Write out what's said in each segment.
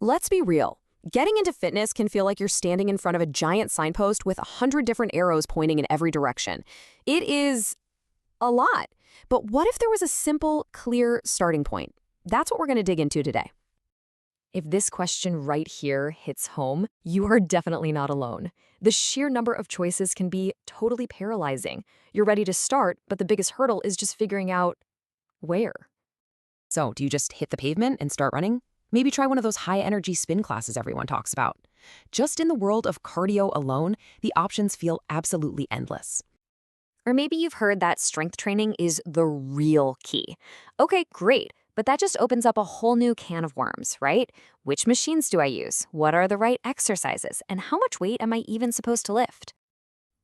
Let's be real. Getting into fitness can feel like you're standing in front of a giant signpost with 100 different arrows pointing in every direction. It is a lot. But what if there was a simple, clear starting point? That's what we're going to dig into today. If this question right here hits home, you are definitely not alone. The sheer number of choices can be totally paralyzing. You're ready to start, but the biggest hurdle is just figuring out where. So, do you just hit the pavement and start running? Maybe try one of those high-energy spin classes everyone talks about. Just in the world of cardio alone, the options feel absolutely endless. Or maybe you've heard that strength training is the real key. Okay, great, but that just opens up a whole new can of worms, right? Which machines do I use? What are the right exercises? And how much weight am I even supposed to lift?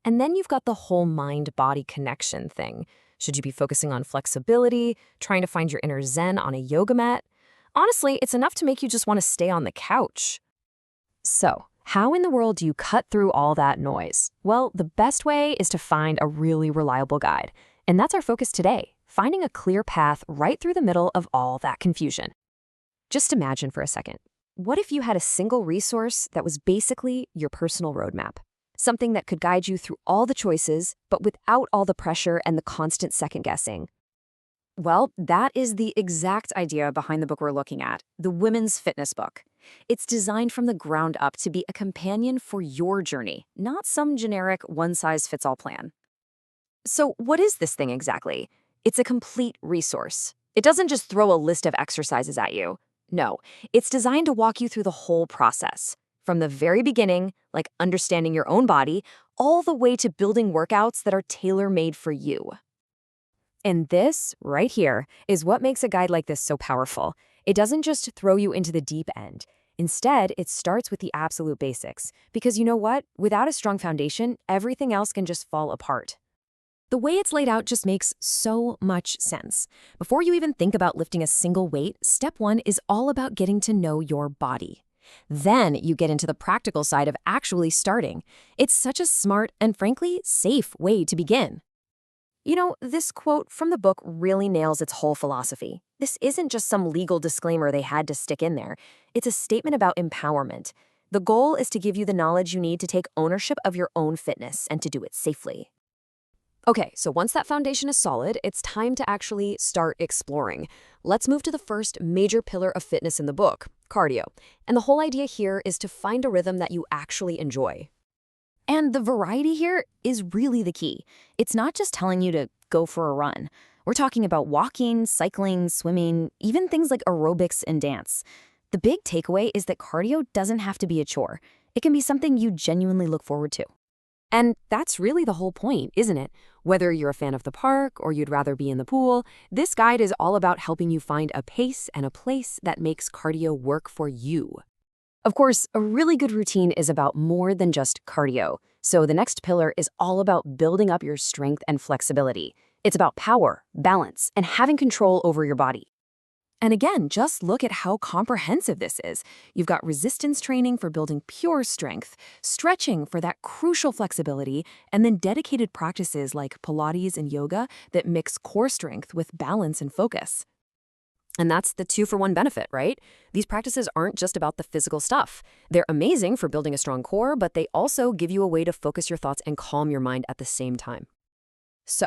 And then you've got the whole mind-body connection thing. Should you be focusing on flexibility, trying to find your inner zen on a yoga mat? Honestly, it's enough to make you just want to stay on the couch. So, how in the world do you cut through all that noise? Well, the best way is to find a really reliable guide. And that's our focus today, finding a clear path right through the middle of all that confusion. Just imagine for a second. What if you had a single resource that was basically your personal roadmap? Something that could guide you through all the choices, but without all the pressure and the constant second-guessing. Well, that is the exact idea behind the book we're looking at, the Women's Fitness Book. It's designed from the ground up to be a companion for your journey, not some generic one-size-fits-all plan. So what is this thing exactly? It's a complete resource. It doesn't just throw a list of exercises at you. No, it's designed to walk you through the whole process, from the very beginning, like understanding your own body, all the way to building workouts that are tailor-made for you. And this, right here, is what makes a guide like this so powerful. It doesn't just throw you into the deep end. Instead, it starts with the absolute basics. Because you know what? Without a strong foundation, everything else can just fall apart. The way it's laid out just makes so much sense. Before you even think about lifting a single weight, step one is all about getting to know your body. Then you get into the practical side of actually starting. It's such a smart and, frankly, safe way to begin. You know, this quote from the book really nails its whole philosophy. This isn't just some legal disclaimer they had to stick in there. It's a statement about empowerment. The goal is to give you the knowledge you need to take ownership of your own fitness and to do it safely. Okay, so once that foundation is solid, it's time to actually start exploring. Let's move to the first major pillar of fitness in the book, cardio. And the whole idea here is to find a rhythm that you actually enjoy. And the variety here is really the key. It's not just telling you to go for a run. We're talking about walking, cycling, swimming, even things like aerobics and dance. The big takeaway is that cardio doesn't have to be a chore. It can be something you genuinely look forward to. And that's really the whole point, isn't it? Whether you're a fan of the park or you'd rather be in the pool, this guide is all about helping you find a pace and a place that makes cardio work for you. Of course, a really good routine is about more than just cardio. So the next pillar is all about building up your strength and flexibility. It's about power, balance, and having control over your body. And again, just look at how comprehensive this is. You've got resistance training for building pure strength, stretching for that crucial flexibility, and then dedicated practices like Pilates and yoga that mix core strength with balance and focus. And that's the 2-for-1 benefit, right? These practices aren't just about the physical stuff. They're amazing for building a strong core, but they also give you a way to focus your thoughts and calm your mind at the same time. So,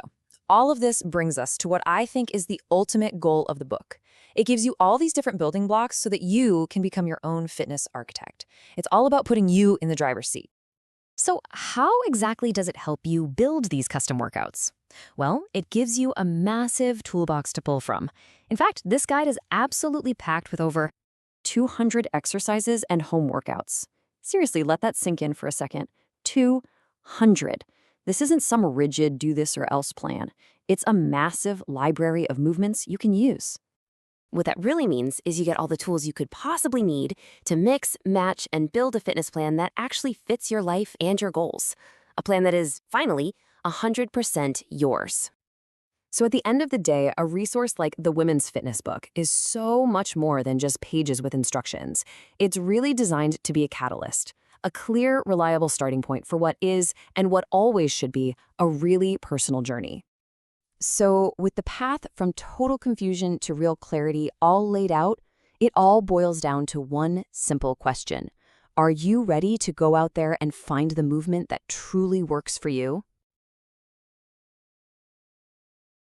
all of this brings us to what I think is the ultimate goal of the book. It gives you all these different building blocks so that you can become your own fitness architect. It's all about putting you in the driver's seat. So how exactly does it help you build these custom workouts? Well, it gives you a massive toolbox to pull from. In fact, this guide is absolutely packed with over 200 exercises and home workouts. Seriously, let that sink in for a second. 200. This isn't some rigid do this or else plan. It's a massive library of movements you can use. What that really means is you get all the tools you could possibly need to mix, match, and build a fitness plan that actually fits your life and your goals. A plan that is, finally, 100% yours. So at the end of the day, a resource like the Women's Fitness Book is so much more than just pages with instructions. It's really designed to be a catalyst, a clear, reliable starting point for what is, and what always should be, a really personal journey. So with the path from total confusion to real clarity all laid out, It all boils down to one simple question. Are you ready to go out there and find the movement that truly works for you?